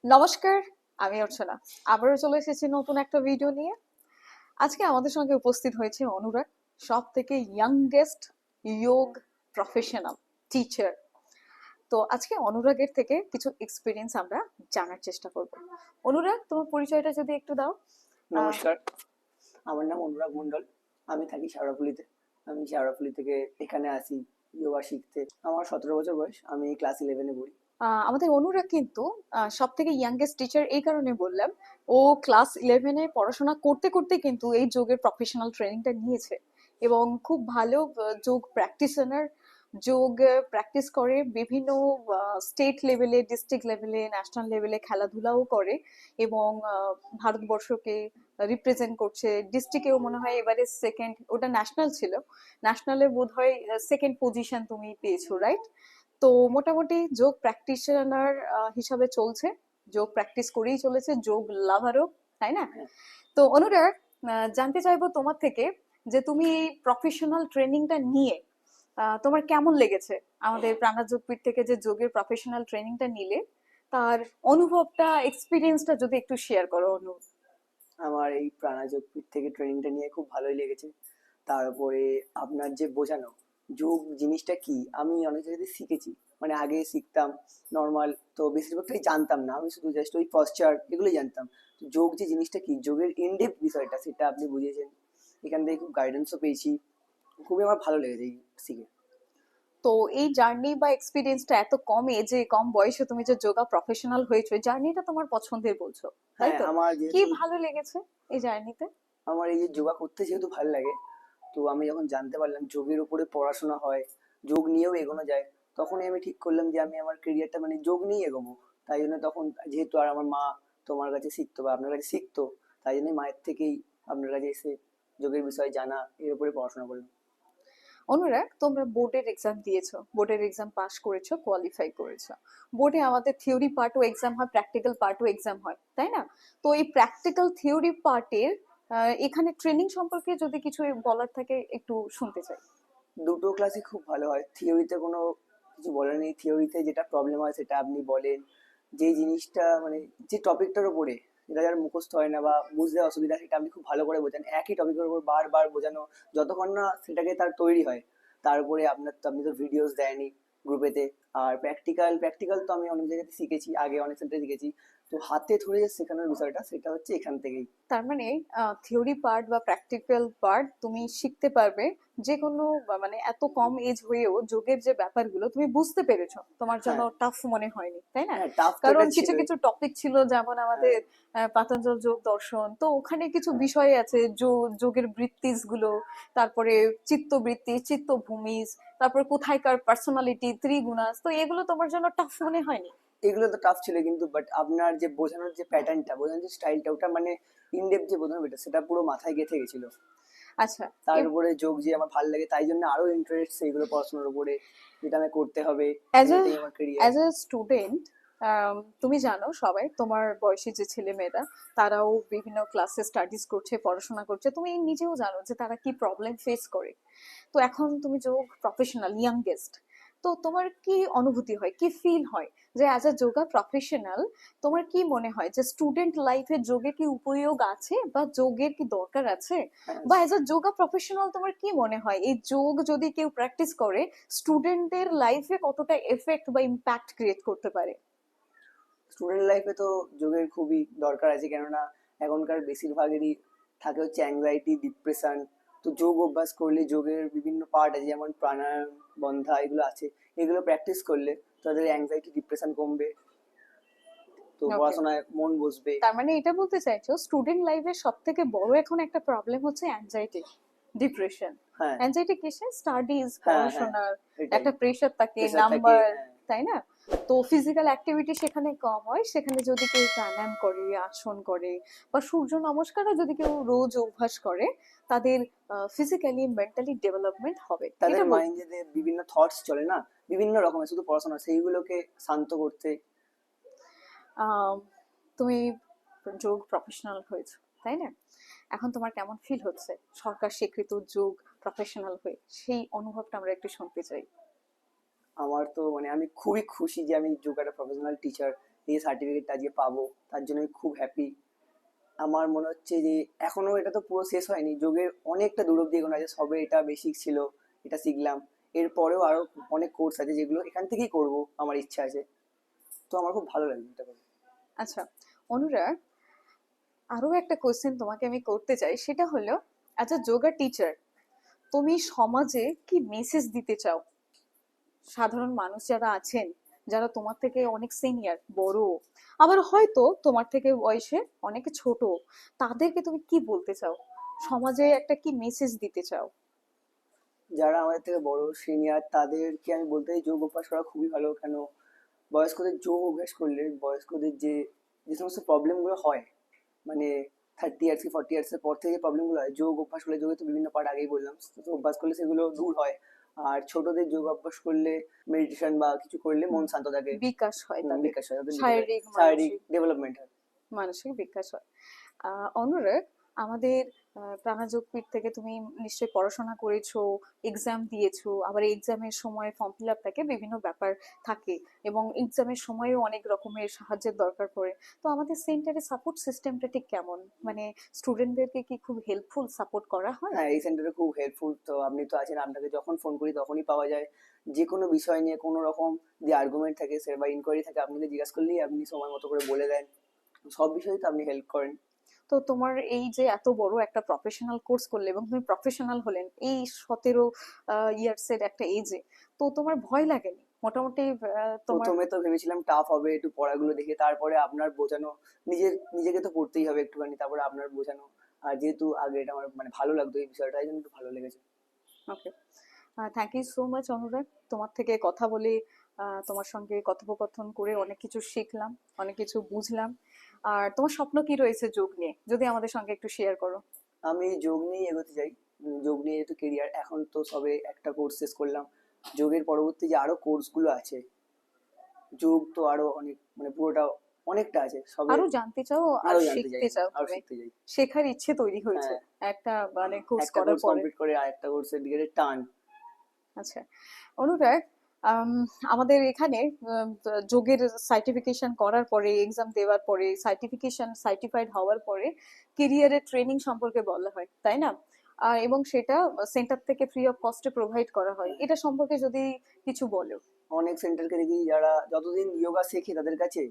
নমস্কার, আমি অর্চনা। আবারও চলে এসেছি নতুন একটা ভিডিও নিয়ে। আজকে আমাদের সঙ্গে উপস্থিত হয়েছে অনুরাগ, সব থেকে ইয়াংগেস্ট যোগ প্রফেশনাল টিচার। তো আজকে অনুরাগের থেকে কিছু এক্সপিরিয়েন্স আমরা জানার চেষ্টা করব। অনুরাগ, তোমার পরিচয়টা যদি একটু দাও। আহ, নমস্কার, আমার নাম অনুরাগ মণ্ডল। আমি থাকি শেওড়াফুলিতে। আমি শেওড়াফুলি থেকে এখানে আসি যোগা শিখতে। আমার 17 বছর বয়স। আমি ক্লাস 11-এ পড়ি। আমাদের অনুরাগ কিন্তু সব থেকে ইয়াংগেস্ট টিচার এই কারণে বললাম, ও ক্লাস 11-এ পড়াশোনা করতে করতে কিন্তু এই যোগের প্রফেশনাল ট্রেনিংটা নিয়েছে এবং খুব ভালো যোগ প্র্যাকটিশনার। যোগ প্র্যাকটিস করে বিভিন্ন স্টেট লেভেলে, ডিস্ট্রিক্ট লেভেলে, ন্যাশনাল লেভেলে খেলাধুলাও করে এবং ভারতবর্ষকে রিপ্রেজেন্ট করছে। ডিস্ট্রিক্টেও মনে হয় এবারে সেকেন্ড, ওটা ন্যাশনাল ছিল, ন্যাশনালে বোধ হয় সেকেন্ড পজিশন তুমি পেয়েছো, রাইট? তো মোটামুটি যোগ প্র্যাকটিশনার হিসাবে চলছে, যোগ প্র্যাকটিস করেই চলেছে, যোগ লাভারও, তাই না? হ্যাঁ, তো অনুরাগ, জানতে চাইবো তোমার থেকে যে তুমি এই প্রফেশনাল ট্রেনিংটা নিয়ে তোমার কেমন লেগেছে? আমাদের প্রাণাযোগপীঠ থেকে যে যোগের প্রফেশনাল ট্রেনিংটা নিলে তার অনুভবটা, এক্সপিরিয়েন্সটা যদি একটু শেয়ার করো অনু। আমার এই প্রাণাযোগপীঠ থেকে ট্রেনিংটা নিয়ে খুব ভালোই লেগেছে। তার উপরে আপনার যে বোঝানো যোগ জিনিসটা কি, আমি অনেক জায়গাতে শিখেছি। মানে আগে শিখতাম নর্মাল, তো বেশিরভাগটাই জানতাম না। আমি শুধু জাস্ট ওই পশ্চার এগুলোই জানতাম। তো যোগ যে জিনিসটা কি, যোগের ইনডেপথ বিষয়টা, সেটা আপনি বুঝিয়েছেন। এখান থেকে খুব গাইডেন্সও পেয়েছি। খুবই আমার ভালো লেগেছে এই শিখে। তো এই জার্নি বা এক্সপিরিয়েন্সটা এত কম এজে, কম বয়সে তুমি যে যোগা প্রফেশনাল হয়েছো, এই জার্নিটা তোমার পছন্দের বলছো, তাই হ্যাঁ, তো? আমার কি যেহেতু ভালো লেগেছে এই জার্নিতে? আমার এই যে যোগা করতে যেহেতু ভালো লাগে, তো আমি যখন জানতে পারলাম যোগের উপরে পড়াশোনা হয়, যোগ নিয়েও এগোনো যায়, তখনই আমি ঠিক করলাম যে আমি আমার কেরিয়ারটা মানে যোগ নিয়েই এগোবো। তাই জন্য তখন, যেহেতু আর আমার মা তোমার কাছে শিখতো বা আপনার কাছে শিখতো, তাই জন্য মায়ের থেকেই আপনার কাছে এসে যোগের বিষয়ে জানা, এর উপরে পড়াশোনা করলাম। অনুরাগ, তোমরা বোর্ডের এক্সাম দিয়েছো, বোর্ডের এক্সাম পাস করেছো, কোয়ালিফাই করেছো। বোর্ডে আমাদের থিওরি পার্টও এক্সাম হয়, প্র্যাকটিক্যাল পার্টও এক্সাম হয়, তাই না? তো এই প্র্যাকটিক্যাল থিওরি পার্টের এখানে ট্রেনিং সম্পর্কে যদি কিছু বলার থাকে একটু শুনতে চাই। দুটো ক্লাসই খুব ভালো হয়। থিওরিতে কোনো কিছু বলার নেই। থিওরিতে যেটা প্রবলেম হয় সেটা আপনি বলেন। যে জিনিসটা মানে যে টপিকটার উপরে, যেটা যার মুখস্থ হয় না বা বুঝতে অসুবিধা, সেটা আপনি খুব ভালো করে বোঝান। একই টপিকের উপর বারবার বোঝানো, যতক্ষণ না সেটাকে তার তৈরি হয়। তারপরে আপনার তো, আপনি তো ভিডিওস দেয়নি গ্রুপেতে। আর প্র্যাকটিক্যাল প্র্যাকটিক্যাল তো আমি অনেক জায়গাতে শিখেছি, আগে অনেক সেন্টারে শিখেছি। তো হাতে ধরে যে শেখানোর বিষয়টা, সেটা হচ্ছে এখান থেকেই। তার মানে থিওরি পার্ট বা প্র্যাকটিক্যাল পার্ট তুমি শিখতে পারবে যে কোনো, মানে এত কম এজ হয়েও যোগের যে ব্যাপারগুলো তুমি বুঝতে পেরেছো, তোমার জন্য হ্যাঁ, টাফ মনে হয়নি, তাই না? হ্যাঁ, টাফ তো কারণ এটা কিছু ছিলই। কিছু টপিক ছিল, যেমন হ্যাঁ, আমাদের পাতঞ্জল যোগ দর্শন, তো ওখানে কিছু হ্যাঁ, বিষয় আছে, যোগের বৃত্তিস গুলো, তারপরে চিত্তবৃত্তি, চিত্তভূমিজ, তারপরে কোথায়কার পার্সোনালিটি, ত্রিগুণাস, তো এগুলো তোমার জন্য টাফ মনে হয়নি? এগুলো তো টাফ ছিল, কিন্তু বাট আপনার যে বোঝানোর যে প্যাটার্নটা, বোঝানোর যে স্টাইলটা, ওটা মানে ইনডেপথ যে বোঝানো, এটা সেটা পুরো মাথায় গেঁথে গেছিল। আচ্ছা। তার উপরে যোগ যে আমার ভালো লাগে, তাই জন্য আরো ইন্টারেস্ট সেইগুলো পড়াশোনার উপরে, যেটা আমি করতে হবে, অ্যাজ এ এটাই আমার কেরিয়ার। অ্যাজ এ স্টুডেন্ট, তুমি জানো সবাই তোমার বয়সী যে ছেলে মেয়েরা, তারাও বিভিন্ন ক্লাসে স্টাডিজ করছে, পড়াশোনা করছে, তুমি নিজেও জানো যে তারা কি প্রবলেম ফেস করে। তো এখন তুমি যোগ প্রফেশনাল, ইয়াংগেস্ট, তো তোমার কি অনুভূতি হয়, কি ফিল হয় যে অ্যাজ এ যোগা প্রফেশনাল তোমার কি মনে হয় যে স্টুডেন্ট লাইফে যোগে কি উপয়োগ আছে বা যোগের কি দরকার আছে? হ্যাঁ, বা অ্যাজ এ যোগা প্রফেশনাল তোমার কি মনে হয় এই যোগ যদি কেউ প্র্যাকটিস করে স্টুডেন্টদের লাইফে কতটা এফেক্ট বা ইম্প্যাক্ট ক্রিয়েট করতে পারে? স্টুডেন্ট লাইফে তো যোগের খুবই দরকার আছে, কেননা এখনকার বেশিরভাগেরই থাকে হচ্ছে অ্যাংজাইটি, ডিপ্রেশন। তো যোগ অভ্যাস করলে, যোগের বিভিন্ন পার্ট আছে যেমন প্রাণায়াম, বন্ধা, এগুলো আছে। এগুলো প্র্যাকটিস করলে তাদের অ্যাংজাইটি, ডিপ্রেশন কমবে। তো ওকে, পড়াশোনায় মন বসবে। তার মানে এটা বলতে চাইছো স্টুডেন্ট লাইফের সব থেকে বড় এখন একটা প্রবলেম হচ্ছে অ্যাংজাইটি, ডিপ্রেশন। হ্যাঁ, অ্যাংজাইটি কিসে? স্টাডিজ, হ্যাঁ, হ্যাঁ, পড়াশোনার এটাই। একটা প্রেশার থাকে, প্রেশার থাকে, নাম্বার, হ্যাঁ। তাই না? তো ফিজিক্যাল অ্যাক্টিভিটি সেখানে কম হয়, সেখানে যদি কেউ প্রাণায়াম করে, আসন করে, বা সূর্য নমস্কারও যদি কেউ রোজ অভ্যাস করে, তাদের ফিজিক্যালি মেন্টালি ডেভেলপমেন্ট হবে, তাদের এটা বলতে। মাইন্ডে যে বিভিন্ন থটস চলে না, বিভিন্ন রকমের, শুধু পড়াশোনা, সেইগুলোকে শান্ত করতে। আম, তুমি যোগ প্রফেশনাল হয়েছো, তাই না? এখন তোমার কেমন ফিল হচ্ছে সরকার স্বীকৃত যোগ প্রফেশনাল হয়ে? সেই অনুভবটা আমরা একটু শুনতে চাই। আমার তো মানে আমি খুবই খুশি যে আমি যোগাটা প্রফেশনাল টিচার এই সার্টিফিকেটটা আজকে পাবো, তার জন্য আমি খুব হ্যাপি। আমার মনে হচ্ছে যে এখনো এটা তো পুরো শেষ হয়নি, যোগের অনেকটা দূর অব্দি এগোনো আছে, সবে এটা বেসিক ছিল, এটা শিখলাম। এরপরেও আরো অনেক কোর্স আছে যেগুলো এখান থেকেই করব, আমার ইচ্ছা আছে। তো আমার খুব ভালো লাগবে এটা করে। আচ্ছা অনুরাগ, আরো একটা কোয়েশ্চেন তোমাকে আমি করতে চাই, সেটা হলো আচ্ছা যোগা টিচার, তুমি সমাজে কি মেসেজ দিতে চাও? সাধারণ মানুষ যারা আছেন, যারা তোমার থেকে অনেক সিনিয়র বড়, আবার হয়তো তোমার থেকে বয়সে অনেক ছোট, তাদেরকে তুমি কি বলতে চাও? সমাজে একটা কি মেসেজ দিতে চাও? যারা আমাদের থেকে বড় সিনিয়র তাদেরকে আমি বলতে চাই যোগ অভ্যাস করা খুবই ভালো। কেন, বয়স্কদের যোগ অভ্যাস করলে বয়স্কদের যে যে সমস্ত প্রবলেমগুলো হয়, মানে 30 ইয়ার্স কি 40 ইয়ার্স এর পর থেকে যে প্রবলেমগুলো হয়, যোগ অভ্যাস করলে, যোগে তো বিভিন্ন পার্ট আগেই বললাম, তো অভ্যাস করলে সেগুলো দূর হয়। আর ছোটদের যোগ অভ্যাস করলে, মেডিটেশন বা কিছু করলে মন হুম, শান্ত থাকে। বিকাশ হয় তাদের, বিকাশ হয়, ওদের শারীরিক শারীরিক মানসিক ডেভেলপমেন্ট হয়। মানসিক বিকাশ হয়। অনুরাগ, আমাদের প্রাণাযোগপীঠ থেকে তুমি নিশ্চয়ই পড়াশোনা করেছো, এক্সাম দিয়েছো, আবার এক্সামের সময় ফর্ম ফিল আপ থাকে, বিভিন্ন ব্যাপার থাকে, এবং এক্সামের সময়ও অনেক রকমের সাহায্যের দরকার পড়ে। তো আমাদের সেন্টারে সাপোর্ট সিস্টেমটা ঠিক কেমন? মানে স্টুডেন্টদেরকে কি খুব হেল্পফুল সাপোর্ট করা হয়? হ্যাঁ, এই সেন্টারে খুব হেল্পফুল। তো আপনি তো আছেন, আপনাকে যখন ফোন করি তখনই পাওয়া যায়। যে কোনো বিষয় নিয়ে কোনো রকম যে আর্গুমেন্ট থাকে সে বা ইনকোয়ারি থাকে, আপনাকে জিজ্ঞাসা করলেই আপনি সময় মতো করে বলে দেন। সব বিষয়ে তো আপনি হেল্প করেন। তো তোমার এই যে এত বড় একটা প্রফেশনাল কোর্স করলে এবং তুমি প্রফেশনাল হলেন এই 17 ইয়ার্স এর একটা এজে, তো তোমার ভয় লাগেনি মোটামুটি? তোমার প্রথমে তো ভেবেছিলাম টাফ হবে একটু পড়াগুলো দেখে, তারপরে আপনার বোঝানো, নিজেকে তো পড়তেই হবে একটুখানি, তারপরে আপনার বোঝানো। আর যেহেতু আগে এটা আমার মানে ভালো লাগতো এই বিষয়টা, এই জন্য একটু ভালো লেগেছে। ওকে, থ্যাংক ইউ সো মাচ অনুরাগ। তোমার থেকে কথা বলে, তোমার সঙ্গে কথোপকথন করে অনেক কিছু শিখলাম, অনেক কিছু বুঝলাম। আর তোমার স্বপ্ন কি রয়েছে যোগ নিয়ে, যদি আমাদের সঙ্গে একটু শেয়ার করো? আমি যোগ নিয়ে এগোতে চাই। যোগ নিয়ে যেহেতু কেরিয়ার, এখন তো সবে একটা কোর্স শেষ করলাম। যোগের পরবর্তী যে আরো কোর্সগুলো আছে, যোগ তো আরো অনেক, মানে পুরোটা অনেকটা আছে সবে। আরো জানতে চাও আর আরো জানতে চাই শিখতে আমি, চাও আরো তুমি? শিখতে চাই। শেখার ইচ্ছে তৈরি হয়েছে হ্যাঁ, একটা মানে কোর্স একটা করার কোর্স পরে? কমপ্লিট করে আরেকটা কোর্সের দিকে টান। আচ্ছা অনুরাগ, আম, আমাদের এখানে যোগের সার্টিফিকেশন করার পরে, এক্সাম দেওয়ার পরে, সার্টিফিকেশন সার্টিফাইড হওয়ার পরে কেরিয়ারের ট্রেনিং সম্পর্কে বলা হয়, তাই না? এবং সেটা সেন্টার থেকে ফ্রি অফ কস্টে প্রোভাইড করা হয়, এটা সম্পর্কে যদি কিছু বলো। অনেক সেন্টারকে দেখি যারা যতদিন যোগা শেখে তাদের কাছে,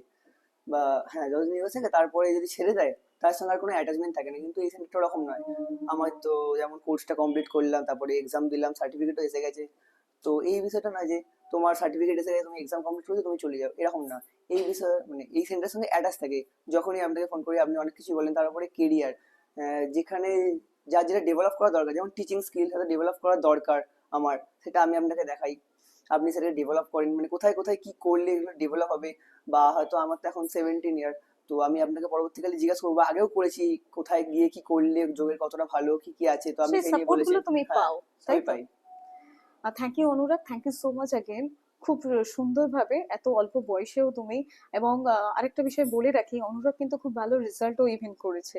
বা হ্যাঁ যতদিন যোগা শেখে তারপরে যদি ছেড়ে দেয়, তার সঙ্গে আর কোনো অ্যাটাচমেন্ট থাকে না। কিন্তু এই সেন্টারটা ওরকম নয়। আমার তো যেমন কোর্সটা কমপ্লিট করলাম, তারপরে এক্সাম দিলাম, সার্টিফিকেটও এসে গেছে। তো এই বিষয়টা না যে তোমার সার্টিফিকেট এসে গেছে, তুমি এক্সাম কমপ্লিট করেছো, তুমি চলে যাও, এরকম না। এই বিষয় মানে এই সেন্টারের সঙ্গে অ্যাটাচ থাকে। যখনই আপনাকে ফোন করি আপনি অনেক কিছু বলেন, তারপরে কেরিয়ার, যেখানে যার যেটা ডেভেলপ করা দরকার, যেমন টিচিং স্কিল সেটা ডেভেলপ করা দরকার আমার, সেটা আমি আপনাকে দেখাই। আপনি সেটা ডেভেলপ করেন, মানে কোথায় কোথায় কি করলে এগুলো ডেভেলপ হবে। বা হয়তো আমার তো এখন 17 ইয়ার, তো আমি আপনাকে পরবর্তীকালে জিজ্ঞাসা করবো, আগেও করেছি, কোথায় গিয়ে কি করলে যোগের কতটা ভালো, কি কি আছে, তো আপনি সেই সেই নিয়ে সাপোর্ট গুলো বলেছেন। তুমি হ্যাঁ, পাও, তাই সবই তো? পাই। Thank you Anurag, thank you so much again. খুব সুন্দরভাবে এত অল্প বয়সেও তুমি, এবং আরেকটা বিষয় বলে রাখি, অনুরাগ কিন্তু খুব ভালো রেজাল্টও ইভেন করেছে।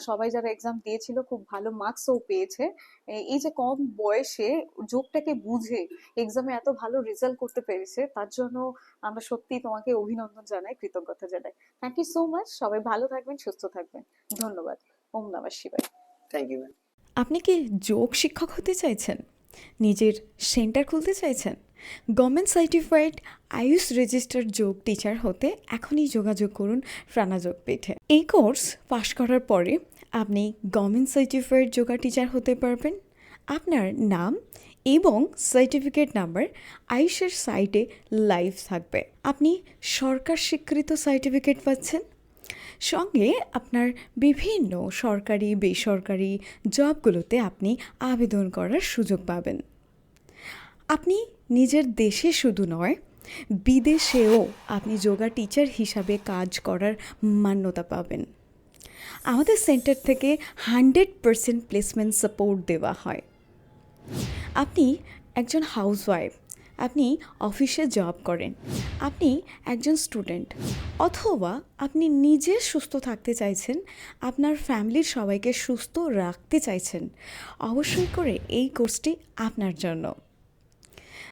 সবাই যারা এক্সাম দিয়েছিল খুব ভালো মার্কসও পেয়েছে। এই যে কম বয়সে যোগটাকে বুঝে এক্সামে এত ভালো রেজাল্ট করতে পেরেছে, তার জন্য আমরা সত্যি তোমাকে অভিনন্দন জানাই, কৃতজ্ঞতা জানাই। Thank you so much. সবাই ভালো থাকবেন, সুস্থ থাকবেন। ধন্যবাদ। ওম নমঃ শিবায়। Thank you ma'am. আপনি কি যোগ শিক্ষক হতে চাইছেন? নিজের সেন্টার খুলতে চাইছেন? গভর্নমেন্ট সার্টিফাইড আয়ুষ রেজিস্টার্ড যোগ টিচার হতে এখনই যোগাযোগ করুন প্রাণাযোগ পীঠে। এই কোর্স পাশ করার পরে আপনি গভর্নমেন্ট সার্টিফাইড যোগা টিচার হতে পারবেন। আপনার নাম এবং সার্টিফিকেট নাম্বার আয়ুষের সাইটে লাইভ থাকবে। আপনি সরকার স্বীকৃত সার্টিফিকেট পাচ্ছেন, সঙ্গে আপনার বিভিন্ন সরকারি বেসরকারি জবগুলোতে আপনি আবেদন করার সুযোগ পাবেন। আপনি নিজের দেশে শুধু নয়, বিদেশেও আপনি যোগা টিচার হিসাবে কাজ করার মান্যতা পাবেন। আমাদের সেন্টার থেকে 100% প্লেসমেন্ট সাপোর্ট দেওয়া হয়। আপনি একজন হাউসওয়াইফ, আপনি অফিসে জব করেন, আপনি একজন স্টুডেন্ট, অথবা আপনি নিজে সুস্থ থাকতে চাইছেন, আপনার ফ্যামিলির সবাইকে সুস্থ রাখতে চাইছেন, অবশ্যই করে এই কোর্সটি আপনার জন্য।